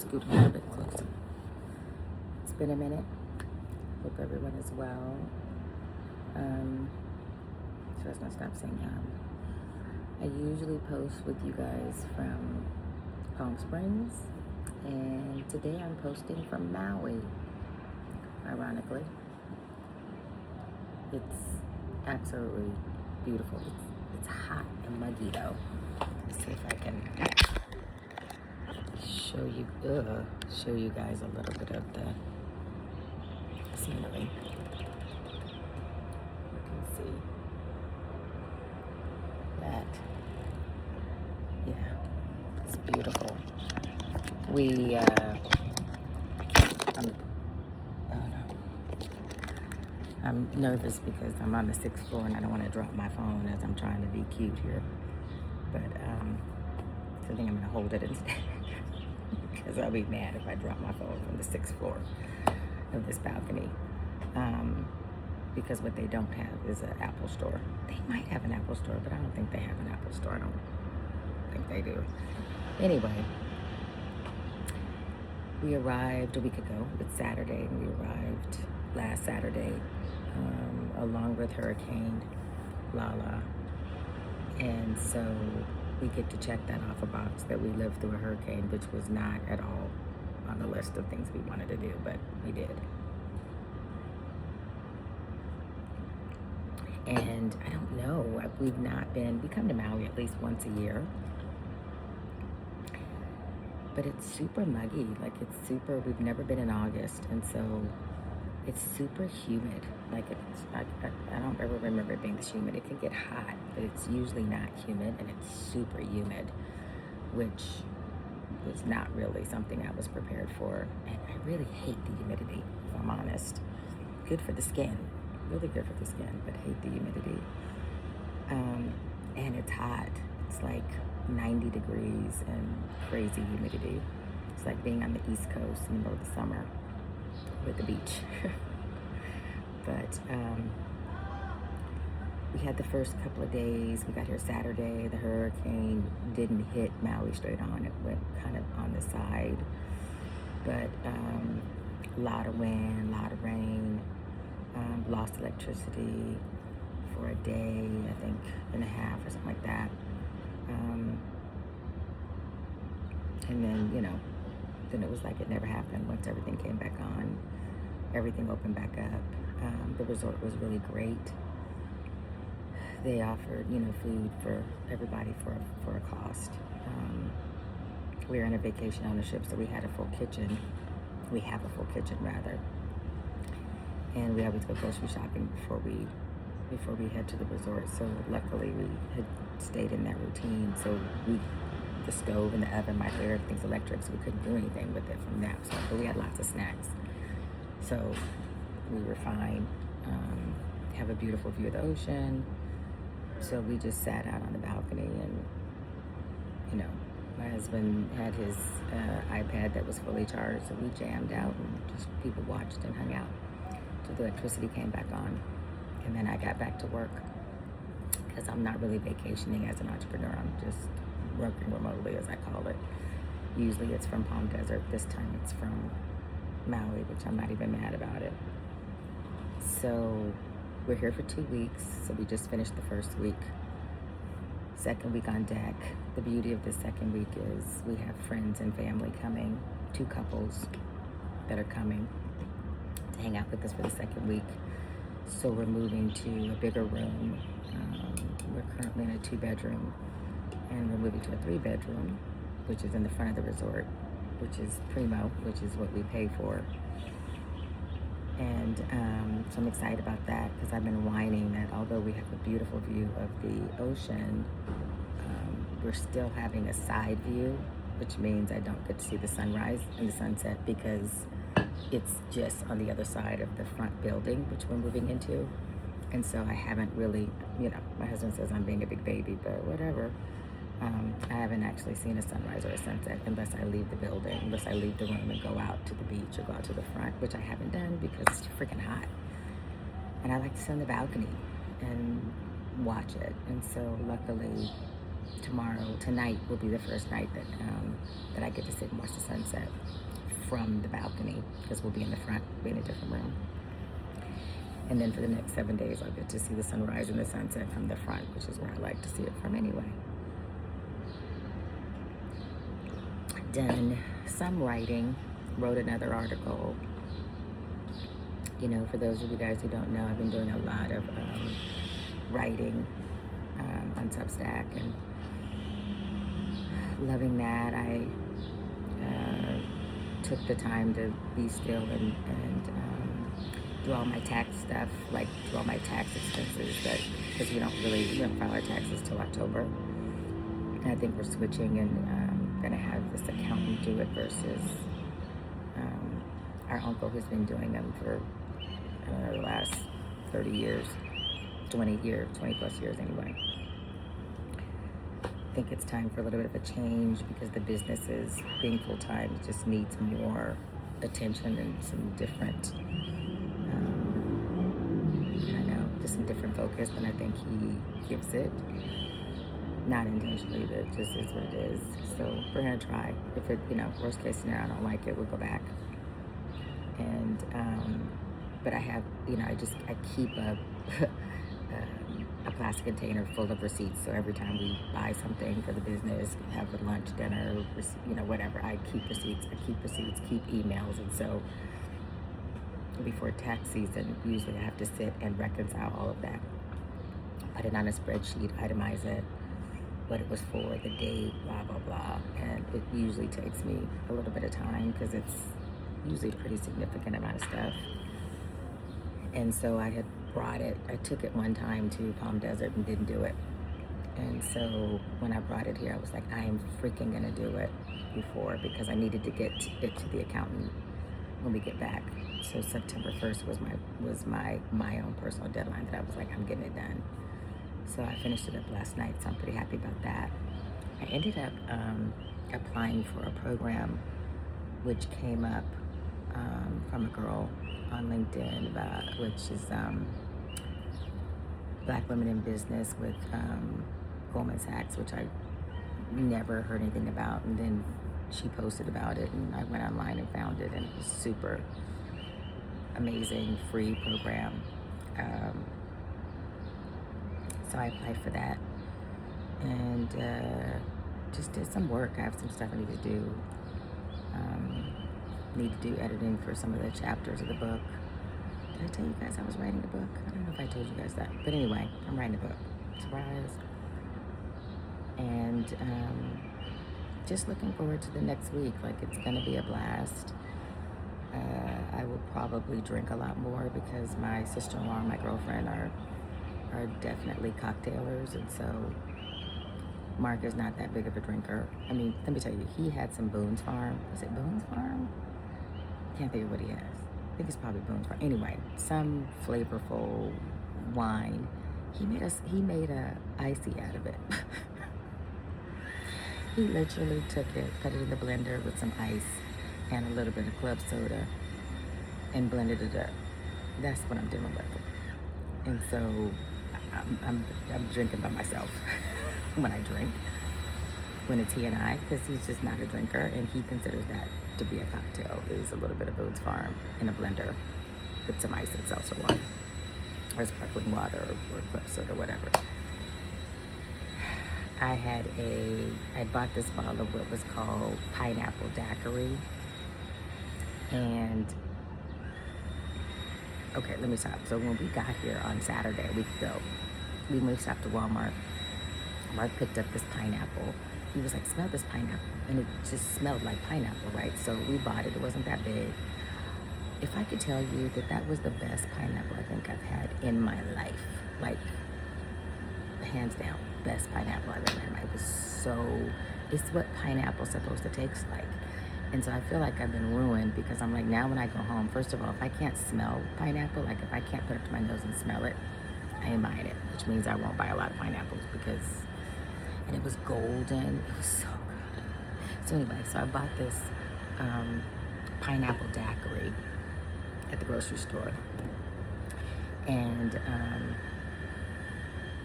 scoot a little bit closer. It's been a minute. Hope everyone is well. So I was gonna stop saying I usually post with you guys from Palm Springs, and today I'm posting from Maui. Ironically, it's absolutely beautiful. It's hot and muggy though. Let's see if I can show you guys a little bit of the scenery. You can see that. Yeah, it's beautiful. I'm nervous because I'm on the 6th floor and I don't want to drop my phone as I'm trying to be cute here. But so I think I'm going to hold it instead because I'll be mad if I drop my phone from the 6th floor of this balcony. Because what they don't have is an Apple store. They might have an Apple store, but I don't think they have an Apple store. I don't think they do. Anyway, we arrived a week ago. It's Saturday, and we arrived last Saturday along with Hurricane Lala. And so we get to check that off a box that we lived through a hurricane, which was not at all on the list of things we wanted to do, but we did. And I don't know, we come to Maui at least once a year, but it's super muggy. We've never been in August, and so it's super humid. I don't ever remember it being this humid. It can get hot, but it's usually not humid, and it's super humid, which was not really something I was prepared for. And I really hate the humidity, if I'm honest. Good for the skin, really good for the skin, but hate the humidity. And it's hot. It's like 90 degrees and crazy humidity. It's like being on the East Coast in the middle of the summer with the beach. But we had the first couple of days. We got here Saturday. The hurricane didn't hit Maui straight on. It went kind of on the side. But a lot of wind, a lot of rain. Lost electricity for a day, I think, and a half or something like that. And then, then it was like it never happened. Once everything came back on, everything opened back up. The resort was really great. They offered, food for everybody for a cost. We were in a vacation ownership, so we had a full kitchen. We have a full kitchen, rather. And we always go grocery shopping before we head to the resort. So luckily we had stayed in that routine. So the stove and the oven, microwave, everything's electric, so we couldn't do anything with it from that. But we had lots of snacks. So we were fine. Have a beautiful view of the ocean. So we just sat out on the balcony and, my husband had his iPad that was fully charged, so we jammed out and just people watched and hung out till the electricity came back on. And then I got back to work because I'm not really vacationing as an entrepreneur. I'm just working remotely, as I call it. Usually it's from Palm Desert. This time it's from Maui, which I'm not even mad about it. So we're here for 2 weeks. So we just finished the first week. Second week on deck. The beauty of the second week is we have friends and family coming, 2 couples that are coming to hang out with us for the second week. So we're moving to a bigger room. We're currently in a 2-bedroom, and we're moving to a 3-bedroom, which is in the front of the resort, which is primo, which is what we pay for. And so I'm excited about that because I've been whining that although we have a beautiful view of the ocean, we're still having a side view, which means I don't get to see the sunrise and the sunset because it's just on the other side of the front building, which we're moving into. And so I haven't really, my husband says I'm being a big baby, but whatever. I haven't actually seen a sunrise or a sunset unless I leave the building, unless I leave the room and go out to the beach or go out to the front, which I haven't done because it's too freaking hot. And I like to sit on the balcony and watch it. And so luckily tonight will be the first night that I get to sit and watch the sunset from the balcony, because we'll be in the front, be in a different room. And then for the next 7 days, I'll get to see the sunrise and the sunset from the front, which is where I like to see it from anyway. Done some writing, wrote another article. You know, for those of you guys who don't know, I've been doing a lot of writing on Substack, and loving that. I took the time to be still and do all my tax stuff, like do all my tax expenses, because we don't file our taxes till October. And I think we're switching, and gonna have this accountant do it versus our uncle, who's been doing them for, I don't know, the last 30 years, 20 plus years anyway. I think it's time for a little bit of a change, because the businesses, being full-time, just needs more attention and some different, just some different focus than I think he gives it. Not intentionally, that just is what it is. So we're gonna try. If it, worst case scenario, I don't like it, we'll go back. And, but I have, I keep a plastic container full of receipts. So every time we buy something for the business, have a lunch, dinner, whatever, I keep receipts, keep emails. And so before tax season, usually I have to sit and reconcile all of that. Put it on a spreadsheet, itemize it, what it was for, the date, blah, blah, blah. And it usually takes me a little bit of time, because it's usually a pretty significant amount of stuff. And so I took it one time to Palm Desert and didn't do it. And so when I brought it here, I was like, I am freaking gonna do it before, because I needed to get it to the accountant when we get back. So September 1st was my own personal deadline that I was like, I'm getting it done. So I finished it up last night, so I'm pretty happy about that. I ended up applying for a program which came up from a girl on LinkedIn, which is Black Women in Business with Goldman Sachs, which I never heard anything about. And then she posted about it, and I went online and found it, and it was super amazing, free program. So I applied for that, and just did some work. I have some stuff I need to do. Need to do editing for some of the chapters of the book. Did I tell you guys I was writing a book? I don't know if I told you guys that. But anyway, I'm writing a book. Surprise. And just looking forward to the next week. Like, it's going to be a blast. I will probably drink a lot more, because my sister-in-law and my girlfriend are definitely cocktailers. And so Mark is not that big of a drinker. I mean, let me tell you, he had some Boone's Farm. Is it Boone's Farm? Can't think of what he has. I think it's probably Boone's Farm. Anyway, some flavorful wine. He made a icy out of it. He literally took it, put it in the blender with some ice and a little bit of club soda, and blended it up. That's what I'm doing with it. And so I'm drinking by myself when I drink, when it's he and I, because he's just not a drinker, and he considers that to be a cocktail, is a little bit of Boone's Farm in a blender with some ice and seltzer water, or sparkling water, or club soda, whatever. I bought this bottle of what was called pineapple daiquiri, and okay, let me stop. So when we got here on Saturday, a week ago, we stopped to Walmart. Mark picked up this pineapple. He was like, smell this pineapple. And it just smelled like pineapple, right? So we bought it. It wasn't that big. If I could tell you that was the best pineapple I think I've had in my life. Like, hands down, best pineapple I've ever had. It was it's what pineapple's supposed to taste like. And so I feel like I've been ruined, because I'm like, now when I go home, first of all, if I can't smell pineapple, like if I can't put it to my nose and smell it, I ain't buying it, which means I won't buy a lot of pineapples, and it was golden. It was so good. So anyway, so I bought this pineapple daiquiri at the grocery store. And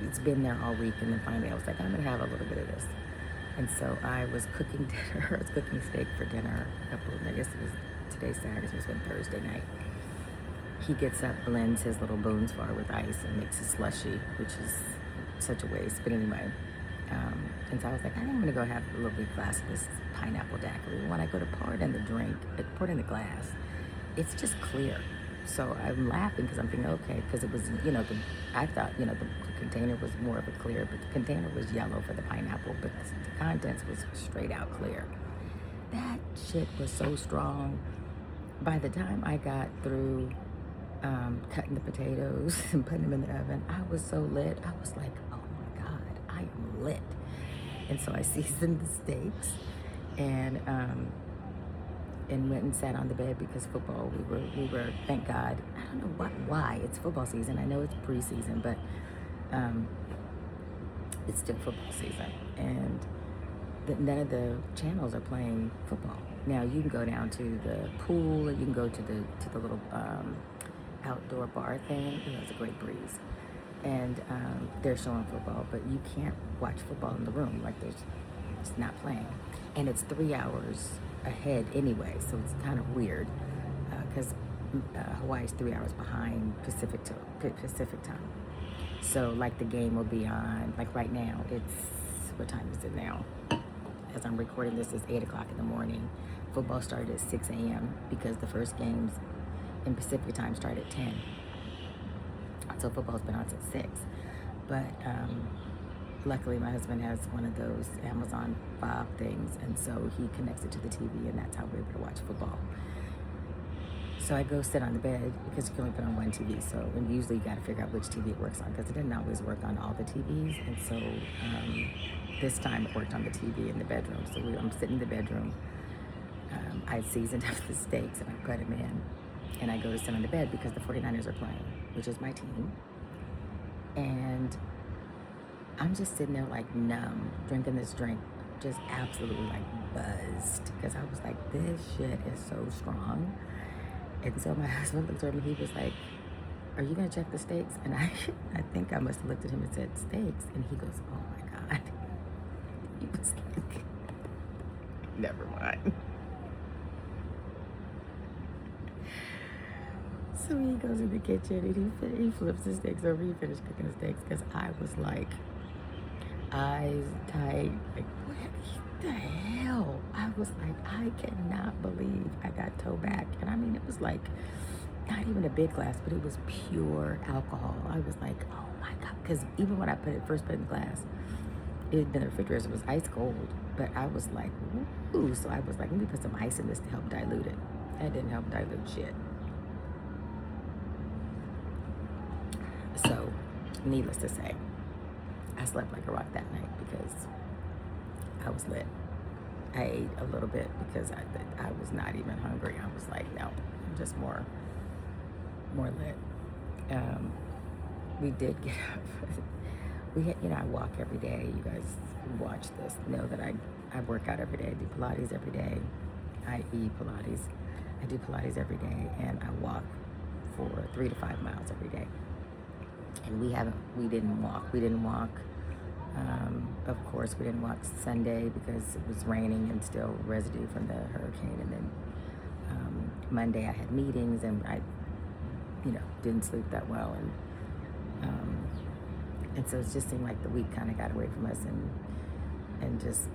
it's been there all week, and then finally I was like, I'm gonna have a little bit of this. And so I was cooking dinner. I was cooking steak for dinner. I guess it was today's Saturday, so it was Thursday night. He gets up, blends his little Boone's bar with ice, and makes a slushy, which is such a waste. But anyway, and so I was like, I think I'm gonna go have a little bit glass of this pineapple daiquiri. When I go to pour it in the drink, pour it in the glass, it's just clear. So I'm laughing because I'm thinking, okay, because it was, I thought, the container was more of a clear, but the container was yellow for the pineapple, but the contents was straight out clear. That shit was so strong. By the time I got through cutting the potatoes and putting them in the oven, I was so lit. I was like, oh my God, I am lit. And so I seasoned the steaks and went and sat on the bed because football, we were, thank God, I don't know why, it's football season. I know it's preseason, but it's still football season. And none of the channels are playing football. Now you can go down to the pool, or you can go to the little outdoor bar thing. It's a great breeze. And they're showing football, but you can't watch football in the room. Like it's not playing. And it's 3 hours ahead anyway, so it's kind of weird because Hawaii's 3 hours behind Pacific time. So like the game will be on, like right now, what time is it now? As I'm recording this, it's 8 o'clock in the morning. Football started at 6 a.m. because the first games in Pacific time start at 10. So football's been on since 6. But luckily my husband has one of those Amazon Fire things, and so he connects it to the TV, and that's how we're able to watch football. So I go sit on the bed because you can only put on one TV. So, and usually you got to figure out which TV it works on because it didn't always work on all the TVs. And so this time it worked on the TV in the bedroom. So I'm sitting in the bedroom. I seasoned up the steaks and I put them in. And I go to sit on the bed because the 49ers are playing, which is my team. And I'm just sitting there like numb, drinking this drink, just absolutely like buzzed. Because I was like, this shit is so strong. And so my husband looked at me, he was like, are you gonna check the steaks? And I think I must have looked at him and said, steaks? And he goes, oh my God. He was like, never mind. So he goes in the kitchen and he flips the steaks over, he finished cooking the steaks, because I was like, eyes tight, like, what the hell? I was like, I cannot believe I got towed back. And I mean, it was like, not even a big glass, but it was pure alcohol. I was like, oh my God. Because even when I first put it in the glass, it had been in the refrigerator, it was ice cold. But I was like, ooh. So I was like, let me put some ice in this to help dilute it. That didn't help dilute shit. So, needless to say, I slept like a rock that night because I was lit. I ate a little bit because I was not even hungry. I was like, no, I'm just more lit. We did get up. I walk every day. You guys who watch this know that I work out every day. I do Pilates every day. I eat Pilates. I do Pilates every day, and I walk for 3 to 5 miles every day. And we didn't walk. Of course, we didn't walk Sunday because it was raining and still residue from the hurricane. And then Monday I had meetings and I, didn't sleep that well. And so it just seemed like the week kind of got away from us and just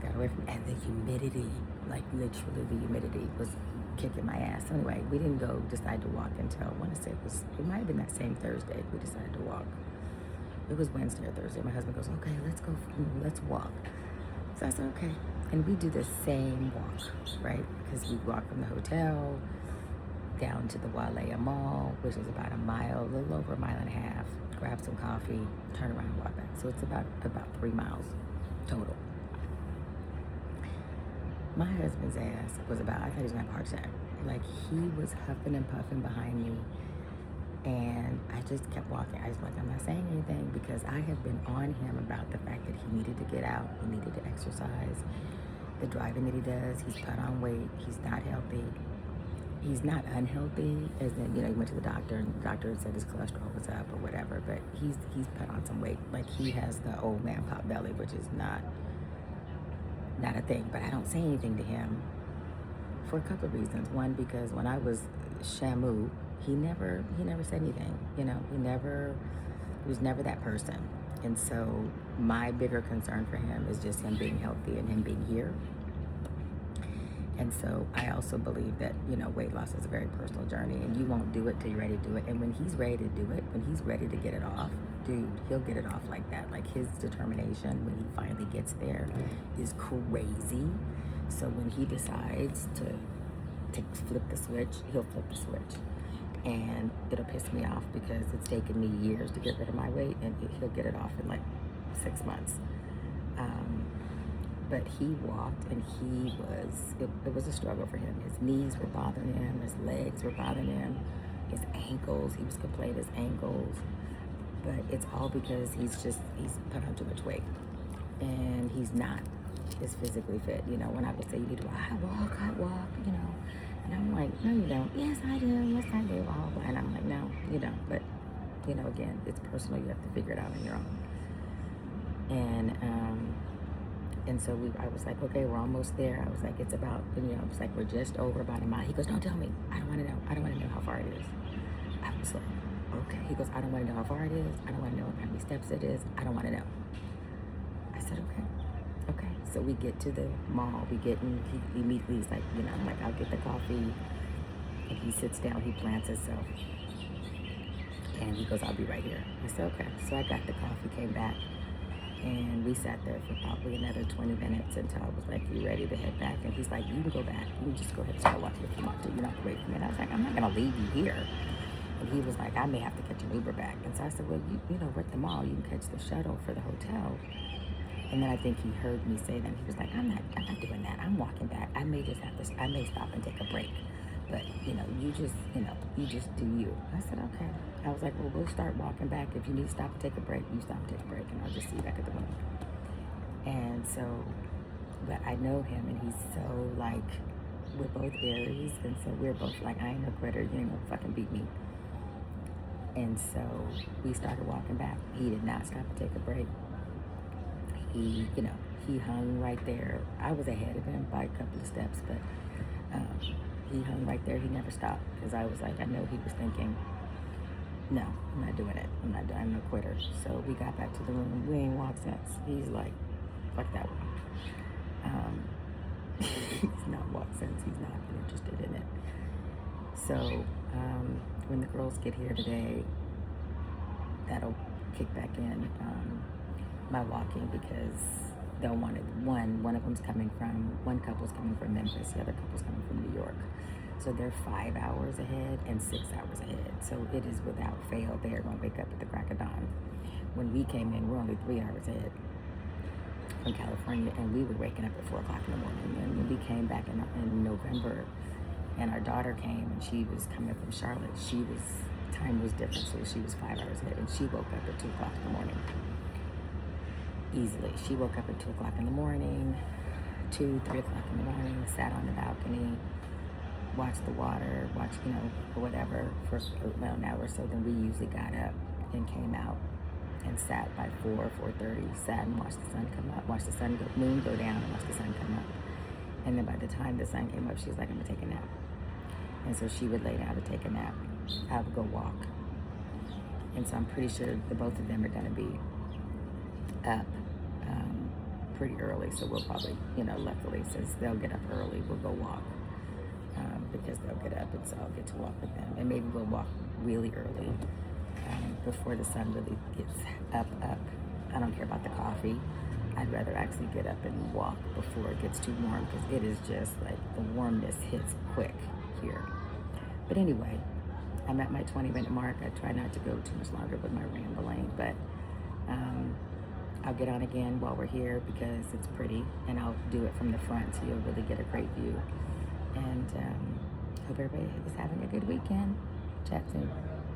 got away from, and the humidity, like literally the humidity was kicking my ass. So anyway, we didn't decide to walk until, I want to say it might have been that same Thursday we decided to walk. It was Wednesday or Thursday. My husband goes, okay, let's walk. So I said, okay. And we do the same walk, right? Because we walk from the hotel down to the Wailea Mall, which is about a little over a mile and a half, grab some coffee, turn around and walk back. So it's about 3 miles total. My husband's ass was I thought he was going to have a heart attack. Like, he was huffing and puffing behind me. And I just kept walking. I was like, I'm not saying anything because I have been on him about the fact that he needed to get out. He needed to exercise. The driving that he does, he's put on weight. He's not healthy. he's not unhealthy, as in, you know, he went to the doctor and the doctor said his cholesterol was up or whatever, but he's put on some weight. Like, he has the old man pot belly, which is not a thing. But I don't say anything to him for a couple of reasons. One, because when I was Shamu, he never said anything. You know, he was never that person. And so my bigger concern for him is just him being healthy and him being here. And so I also believe that, you know, weight loss is a very personal journey, and you won't do it till you're ready to do it. And when he's ready to do it, when he's ready to get it off, dude, he'll get it off like that. Like, his determination when he finally gets there is crazy. So when he decides to flip the switch, he'll flip the switch. And it'll piss me off because it's taken me years to get rid of my weight, and he'll get it off in like 6 months. But he walked, and it was a struggle for him. His knees were bothering him, his legs were bothering him, his ankles, he was complaining his ankles. But it's all because he's put on too much weight, and he's not as physically fit. You know, when I would say, you need to I walk, you know, and I'm like, no, you don't. Yes, I do. Yes, I do. And I'm like, no, you don't. But, you know, again, it's personal. You have to figure it out on your own. And so I was like, okay, we're almost there. I was like, it's about, you know, I was like, we're just over about a mile. He goes, don't tell me. I don't want to know. I don't want to know how far it is. I was like, okay. He goes, I don't want to know how far it is. I don't want to know how many steps it is. I don't want to know. I said, okay. So we get to the mall. We get in. He immediately, he's like, you know, I'm like, I'll get the coffee. And he sits down. He plants himself. And he goes, I'll be right here. I said, okay. So I got the coffee, came back. And we sat there for probably another 20 minutes until I was like, you ready to head back? And he's like, you can go back. You can just go ahead and start walking if you want to. You don't have to wait for me. And I was like, I'm not going to leave you here. And he was like, I may have to catch an Uber back. And so I said, well, you know, we're at the mall. You can catch the shuttle for the hotel. And then I think he heard me say that. He was like, I'm not doing that. I'm walking back. I may stop and take a break. But, you know, you just do you. I said, okay. I was like, well, we'll start walking back. If you need to stop and take a break, you stop and take a break, and I'll just see you back at the room. And so, but I know him, and he's so, like, we're both Aries, and so we're both like, I ain't no quitter. You ain't gonna fucking beat me. And so we started walking back. He did not stop to take a break. He, you know, he hung right there. I was ahead of him by a couple of steps, but he hung right there. He never stopped, because I was like, I know he was thinking, no, I'm not doing it. I'm no quitter. So we got back to the room. We ain't walked since. He's like, fuck that one. He's not walked since. He's not interested in it. So when the girls get here today, that'll kick back in my walking, because they'll want it. One of them's coming from, one couple's coming from Memphis, the other couple's coming from New York. So they're 5 hours ahead and 6 hours ahead. So it is without fail, they're going to wake up at the crack of dawn. When we came in, we're only 3 hours ahead from California, and we were waking up at 4 o'clock in the morning. And when we came back in November, and our daughter came, and she was coming from Charlotte, time was different, so she was 5 hours ahead, and she woke up at 2 o'clock in the morning. Easily. She woke up at 2 o'clock in the morning, 3 o'clock in the morning, sat on the balcony, watched the water, you know, or whatever, for about an hour or so. Then we usually got up and came out and sat by 4:30, sat and watched the sun come up, watched the moon go down, and watched the sun come up. And then by the time the sun came up, she was like, I'm gonna take a nap. And so she would lay down to take a nap. I would go walk. And so I'm pretty sure the both of them are gonna be up pretty early. So we'll probably, you know, luckily, since they'll get up early, we'll go walk. Because they'll get up, and so I'll get to walk with them. And maybe we'll walk really early before the sun really gets up. I don't care about the coffee. I'd rather actually get up and walk before it gets too warm, because it is just like the warmness hits quick here. But anyway, I'm at my 20-minute mark. I try not to go too much longer with my rambling, but I'll get on again while we're here because it's pretty, and I'll do it from the front so you'll really get a great view. And hope everybody is having a good weekend. Chat soon.